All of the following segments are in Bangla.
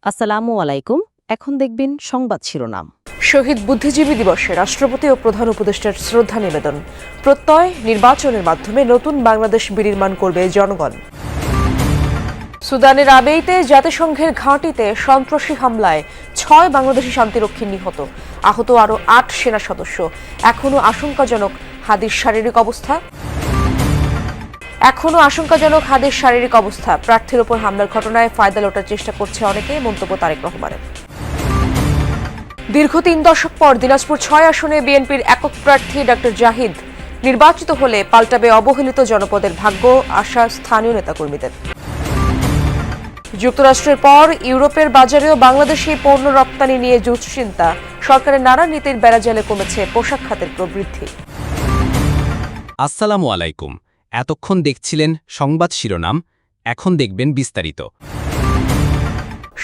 আসসালামু আলাইকুম। এখন দেখবেন সংবাদ শিরোনাম। শহীদ বুদ্ধিজীবী দিবসে রাষ্ট্রপতি ও প্রধান উপদেষ্টার শ্রদ্ধা নিবেদন। প্রত্যয়, নির্বাচনের মাধ্যমে নতুন বাংলাদেশ বিনির্মাণ করবে জনগণ। সুদানের আবেইতে জাতিসংঘের ঘাঁটিতে সন্ত্রাসী হামলায় 6 বাংলাদেশি শান্তিরক্ষী নিহত, আহত আরও 8 সেনা সদস্য। এখনও আশঙ্কাজনক হাদির শারীরিক অবস্থা। প্রার্থীর ওপর হামলার ঘটনায় ফায়দা লোটার চেষ্টা করছে অনেকে, মন্তব্য তারেক রহমানের। দীর্ঘ 3 দশক পর দিনাজপুর 6 আসনে বিএনপির একক প্রার্থী ডক্টর জাহিদ নির্বাচিত হলে পাল্টাবে অবহেলিত জনপদের ভাগ্য, আশা স্থানীয় নেতাকর্মীদের। যুক্তরাষ্ট্রের পর ইউরোপের বাজারেও বাংলাদেশি পণ্য রপ্তানি নিয়ে দুশ্চিন্তা। সরকারের নানা নীতির বেড়াজালে কমেছে পোশাক খাতের প্রবৃদ্ধি। আসসালামু আলাইকুম। এতক্ষণ দেখছিলেন সংবাদ শিরোনাম, এখন দেখবেন বিস্তারিত।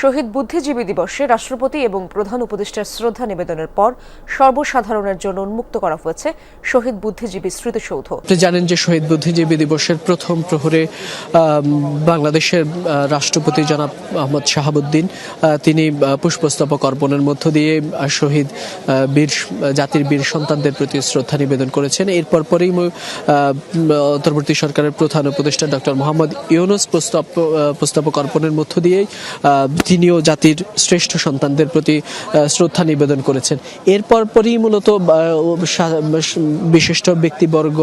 শহীদ বুদ্ধিজীবী দিবসে রাষ্ট্রপতি এবং প্রধান উপদেষ্টার শ্রদ্ধা নিবেদনের পর সর্বসাধারণের জন্য উন্মুক্ত করা হয়েছে শহীদ বুদ্ধিজীবী স্মৃতিসৌধ। আপনি জানেন যে শহীদ বুদ্ধিজীবী দিবসের প্রথম প্রহরে বাংলাদেশের রাষ্ট্রপতি জনাব আহমদ শাহাবুদ্দিন তিনি পুষ্পস্তবক অর্পণের মধ্য দিয়ে শহীদ জাতির বীর সন্তানদের প্রতি শ্রদ্ধা নিবেদন করেছেন। এরপর পরেই অন্তর্বর্তী সরকারের প্রধান উপদেষ্টা ডক্টর মোহাম্মদ ইউনূস পুষ্পস্তবক অর্পণের মধ্য দিয়েই তিনিও জাতির শ্রেষ্ঠ সন্তানদের প্রতি শ্রদ্ধা নিবেদন করেছেন। এরপর পরই মূলত বিশিষ্ট ব্যক্তিবর্গ,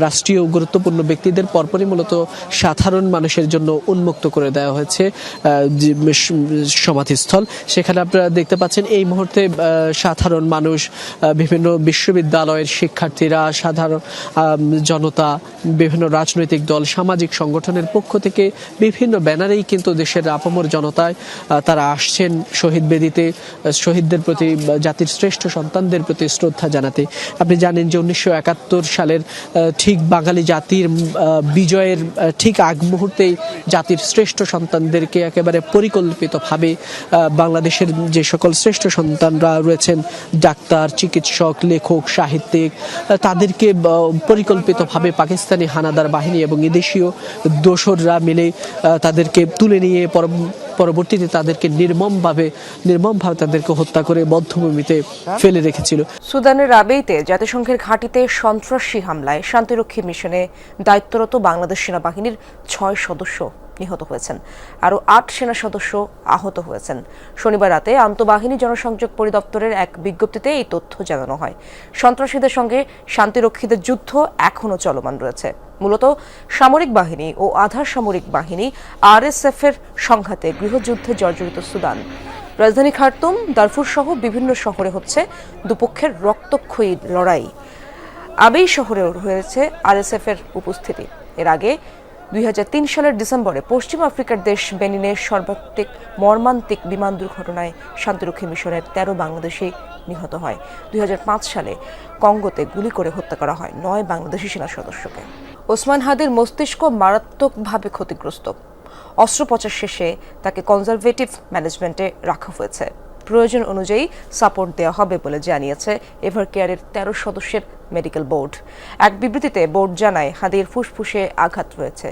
রাষ্ট্রীয় গুরুত্বপূর্ণ ব্যক্তিদের পরপরই মূলত সাধারণ মানুষের জন্য উন্মুক্ত করে দেওয়া হয়েছে সমাধিস্থল। সেখানে আপনারা দেখতে পাচ্ছেন এই মুহূর্তে সাধারণ মানুষ, বিভিন্ন বিশ্ববিদ্যালয়ের শিক্ষার্থীরা, সাধারণ জনতা, বিভিন্ন রাজনৈতিক দল, সামাজিক সংগঠনের পক্ষ থেকে বিভিন্ন ব্যানারেই কিন্তু দেশের আপামর জনতায় তারা আসছেন শহীদ বেদিতে শহীদদের প্রতি, জাতির শ্রেষ্ঠ সন্তানদের প্রতি শ্রদ্ধা জানাতে। আপনি জানেন যে 1971 সালের ঠিক বাঙালি জাতির বিজয়ের ঠিক আগ মুহূর্তেই জাতির শ্রেষ্ঠ সন্তানদেরকে একেবারে পরিকল্পিতভাবে বাংলাদেশের যে সকল শ্রেষ্ঠ সন্তানরা রয়েছেন, ডাক্তার, চিকিৎসক, লেখক, সাহিত্যিক, তাদেরকে পরিকল্পিতভাবে পাকিস্তানি হানাদার বাহিনী এবং এদেশীয় দোসররা মিলে তাদেরকে তুলে নিয়ে পরবর্তীতে তাদেরকে নির্মমভাবে তাদেরকে হত্যা করে বধ্যভূমিতে ফেলে রেখেছিল। সুদানের আবেইতে জাতিসংঘের ঘাঁটিতে সন্ত্রাসী হামলায় শান্তিরক্ষী মিশনে দায়িত্বরত বাংলাদেশ সেনাবাহিনীর 6 সদস্য নিহত হয়েছেন, আরও 8 সেনা সদস্য আহত হয়েছেন। শনিবার রাতে আন্তঃবাহিনী জনসংযোগ পরিদপ্তরের এক বিজ্ঞপ্তিতে এই তথ্য জানানো হয়। সন্ত্রাসীদের সঙ্গে শান্তিরক্ষীদের যুদ্ধ এখনও চলমান রয়েছে। মূলত সামরিক বাহিনী ও আধা সামরিক বাহিনী RSF এর সংঘাতে গৃহযুদ্ধে জর্জরিত সুদান। রাজধানী খার্তুম, দারফুর সহ বিভিন্ন শহরে হচ্ছে দুপক্ষের রক্তক্ষয়ী লড়াই। আবেই শহরেও রয়েছে RSF এর উপস্থিতি। এর আগে 2003 সালের ডিসেম্বরে পশ্চিম আফ্রিকার দেশ বেনিনের সর্বাধিক মর্মান্তিক বিমান দুর্ঘটনায় শান্তিরক্ষী মিশনের 13 বাংলাদেশি নিহত হয়। 2005 সালে কঙ্গোতে গুলি করে হত্যা করা হয় 9 বাংলাদেশি সেনা সদস্যকে। ওসমান হাদির মস্তিষ্ক মারাত্মকভাবে ক্ষতিগ্রস্ত। অস্ত্রোপচার শেষে তাকে কনজারভেটিভ ম্যানেজমেন্টে রাখা হয়েছে। প্রয়োজন অনুযায়ী সাপোর্ট দেওয়া হবে বলে জানিয়েছে এভারকেয়ারের 13 সদস্যের মেডিকেল বোর্ড। এক বিবৃতিতে বোর্ড জানায় হাদির ফুসফুসে আঘাত রয়েছে।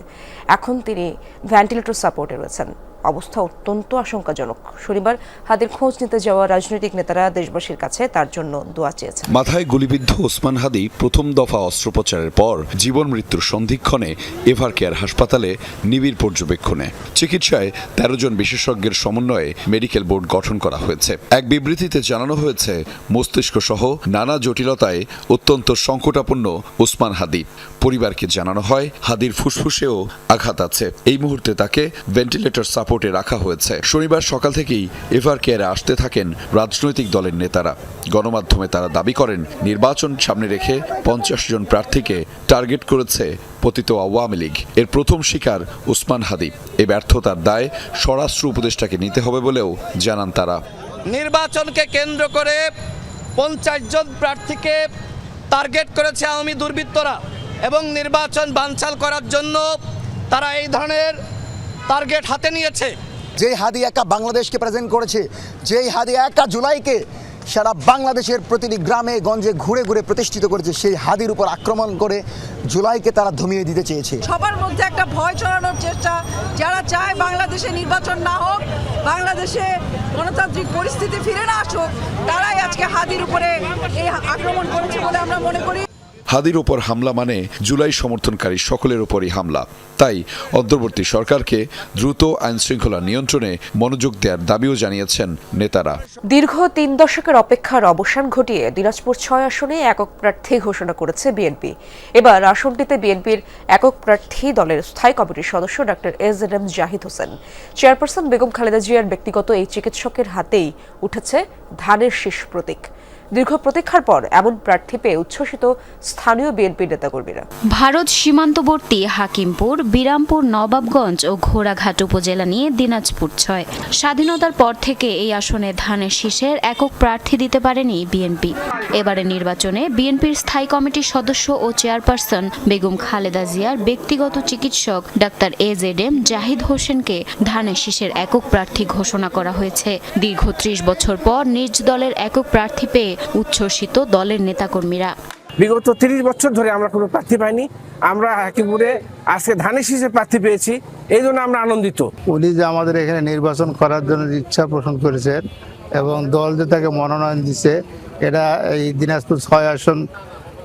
এখন তিনি ভেন্টিলেটর সাপোর্টে রয়েছেন। অবস্থা অত্যন্ত আশঙ্কাজনক। শনিবার হাদির খোঁজ নিতে যাওয়া রাজনৈতিক নেতারা দেশবাসীর কাছে তার জন্য দোয়া চেয়েছেন। মাথায় গুলিবিদ্ধ ওসমান হাদি প্রথম দফা অস্ত্রোপচারের পর জীবন মৃত্যুর সন্ধিক্ষণে এভারকেয়ার হাসপাতালে নিবিড় পর্যবেক্ষণে চিকিৎসায় 13 জন বিশেষজ্ঞের সমন্বয়ে মেডিকেল বোর্ড গঠন করা হয়েছে। এক বিবৃতিতে জানানো হয়েছে, মস্তিষ্ক সহ নানা জটিলতায় অত্যন্ত সংকটাপন্ন ওসমান হাদি। পরিবারকে জানানো হয় হাদির ফুসফুসেও আঘাত আছে। এই মুহূর্তে তাকে ভেন্টিলেটর সাপোর্টে রাখা হয়েছে। শনিবার সকাল থেকেই এভারকেয়ারে আসতে থাকেন রাজনৈতিক দলের নেতারা। গণমাধ্যমে তারা দাবি করেন, নির্বাচন সামনে রেখে 50 জন প্রার্থীকে টার্গেট করেছে পতিত আওয়ামী লীগ। এর প্রথম শিকার ওসমান হাদি। এই ব্যর্থতার দায় স্বরাষ্ট্র উপদেষ্টাকে নিতে হবে বলেও জানান তারা। নির্বাচনকে কেন্দ্র করে 50 জন প্রার্থীকে টার্গেট করেছে আওয়ামী দুর্বৃত্তরা এবং নির্বাচন বানচাল করার জন্য তারা এই ধরনের টার্গেট হাতে নিয়েছে। যেই হাদি একা বাংলাদেশকে প্রেজেন্ট করেছে, যেই হাদি একা জুলাইকে সারা বাংলাদেশের প্রতিটি গ্রামে গঞ্জে ঘুরে ঘুরে প্রতিষ্ঠিত করেছে, সেই হাদির উপর আক্রমণ করে জুলাইকে তারা ধমিয়ে দিতে চেয়েছে। সবার মধ্যে একটা ভয় ছড়ানোর চেষ্টা, যারা চায় বাংলাদেশে নির্বাচন না হোক, বাংলাদেশে গণতান্ত্রিক পরিস্থিতি ফিরে না আসুক, তারাই আজকে হাদির উপরে এই আক্রমণ করেছে বলে আমরা মনে করি। হাদির ওপর হামলা মানে জুলাই সমর্থনকারী সকলের ওপরই হামলা। তাই অন্তর্বর্তী সরকারকে দ্রুত আইন শৃঙ্খলা নিয়ন্ত্রণে মনোযোগ দেওয়ার দাবিও জানিয়েছেন নেতারা। দীর্ঘ ৩ দশকের অপেক্ষার অবসান ঘটিয়ে দিনাজপুর ৬ আসনে একক প্রার্থী ঘোষণা করেছে বিএনপি। এবার আসনটিতে বিএনপির একক প্রার্থী দলের স্থায়ী কমিটির সদস্য doctor AZM Zahid Hossain. Chairperson Begum Khaleda জিয়ার ব্যক্তিগত এই চিকিৎসকের হাতেই উঠেছে ধানের শীষ প্রতীক। দীর্ঘ প্রতীক্ষার পর এমন প্রার্থী পেয়ে উচ্ছ্বসিত স্থানীয় বিএনপি নেতাকর্মীরা। ভারত সীমান্তবর্তী হাকিমপুর, বিরামপুর, নবাবগঞ্জ ও ঘোড়াঘাট উপজেলা নিয়ে দিনাজপুর ৬। স্বাধীনতার পর থেকে এই আসনে ধানের শীষের একক প্রার্থী দিতে পারেনি বিএনপি। এবারে নির্বাচনে বিএনপির স্থায়ী কমিটির সদস্য ও চেয়ারপারসন বেগম খালেদা জিয়ার ব্যক্তিগত চিকিৎসক ডাক্তার এজেডএম জাহিদ হোসেনকে ধানের শীষের একক প্রার্থী ঘোষণা করা হয়েছে। দীর্ঘ ৩০ বছর পর নিজ দলের একক প্রার্থী পেয়ে উচ্ছ্বসিত দলের নেতাকর্মীরা। বিগত ৩০ বছর ধরে আমরা কোনো প্রার্থী পাইনি, আমরা হাকিমপুরে আজকে ধানের শীষের প্রার্থী পেয়েছি, এই জন্য আমরা আনন্দিত। উনি যে আমাদের এখানে নির্বাচন করার জন্য ইচ্ছা পোষণ করেছেন এবং দল যে তাকে মনোনয়ন দিচ্ছে, এটা এই দিনাজপুর ৬ আসন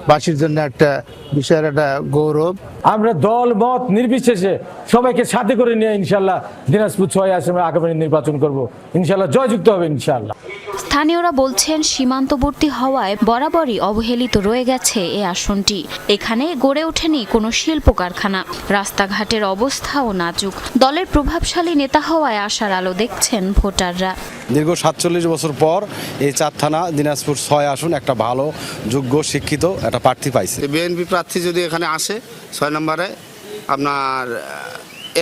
বাসীর জন্য একটা বিষয়ের একটা গৌরব। আমরা দল মত নির্বিশেষে সবাইকে সাথে করে নিয়ে ইনশাল্লাহ দিনাজপুর ৬ আসনে আগামী নির্বাচন করব, ইনশাল্লাহ জয়যুক্ত হবে ইনশাল্লাহ। স্থানীয়রা বলছেন সীমান্তবর্তী হওয়ায় বরাবরই অবহেলিত রয়ে গেছে এই আসনটি। এখানে গড়ে ওঠেনি কোনো শিল্প কারখানা, রাস্তাঘাটের অবস্থাও নাজুক। দলের প্রভাবশালী নেতা হওয়ায় আশার আলো দেখছেন ভোটাররা। দীর্ঘ ৪৭ বছর পর এই ৪ থানা দিনাজপুর ৬ আসন একটা ভালো যোগ্য শিক্ষিত একটা প্রার্থী পাইছে। বিএনপি প্রার্থী যদি এখানে আসে ৬ নম্বরে, আপনার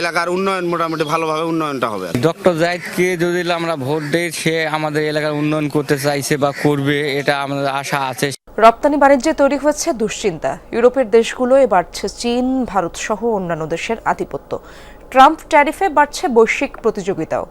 এলাকার উন্নয়ন মোটামুটি ভালোভাবে উন্নয়নটা হবে। ডক্টর জাহিদকে যদি আমরা ভোট দেই, সে আমাদের এলাকার উন্নয়ন করতে চাইছে বা করবে, এটা আমাদের আশা আছে। রপ্তানি বাণিজ্যে তৈরি হয়েছে দুশ্চিন্তা। ইউরোপের দেশগুলোয় বাড়ছে চীন, ভারত সহ অন্যান্য দেশের আধিপত্য। ট্রাম্প ট্যারিফে বাড়ছে বৈশ্বিক প্রতিযোগিতাও।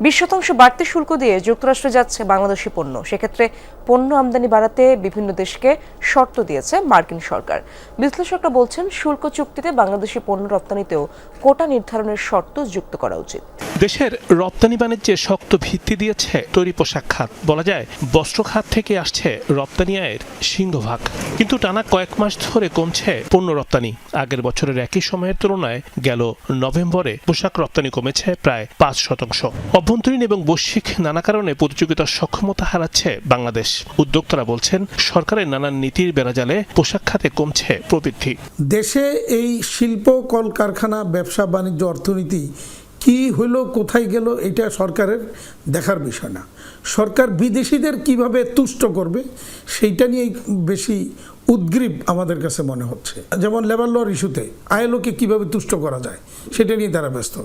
২০% বাড়তি শুল্ক দিয়ে যুক্তরাষ্ট্রে যাচ্ছে বাংলাদেশি পণ্য। সেক্ষেত্রে পণ্য আমদানি বাড়াতে বিভিন্ন দেশকে শর্ত দিয়েছে মার্কিন সরকার। বিশ্লেষকরা বলছেন, শুল্ক চুক্তিতে বাংলাদেশি পণ্য রপ্তানিতেও কোটা নির্ধারণের শর্ত যুক্ত করা উচিত। দেশের রপ্তানি বাণিজ্যে শক্ত ভিত্তি দিয়েছে তৈরি পোশাক খাত। বলা যায় বস্ত্র খাত থেকে আসছে রপ্তানি আয়ের সিংহভাগ। কিন্তু টানা কয়েক মাস ধরে কমছে পণ্য রপ্তানি। আগের বছরের একই সময়ের তুলনায় গেল নভেম্বরে পোশাক রপ্তানি কমেছে প্রায় ৫%। অভ্যন্তরীণ এবং বৈশ্বিক নানা কারণে প্রতিযোগিতার সক্ষমতা হারাচ্ছে বাংলাদেশ। উদ্যোক্তারা বলছেন, সরকারের নানান নীতির বেড়াজালে পোশাক খাতে কমছে প্রবৃদ্ধি। দেশে এই শিল্প, কলকারখানা, ব্যবসা বাণিজ্য, অর্থনীতি কি হলো, কোথায় গেল, এটা সরকারের দেখার বিষয় না। সরকার বিদেশিদের কিভাবে তুষ্ট করবে সেইটা নিয়েই বেশি উদ্গ্রীব আমাদের কাছে মনে হচ্ছে। যেমন লেবার লর ইস্যুতে ILO কে কিভাবে তুষ্ট করা যায় সেটা নিয়ে তারা ব্যস্ত।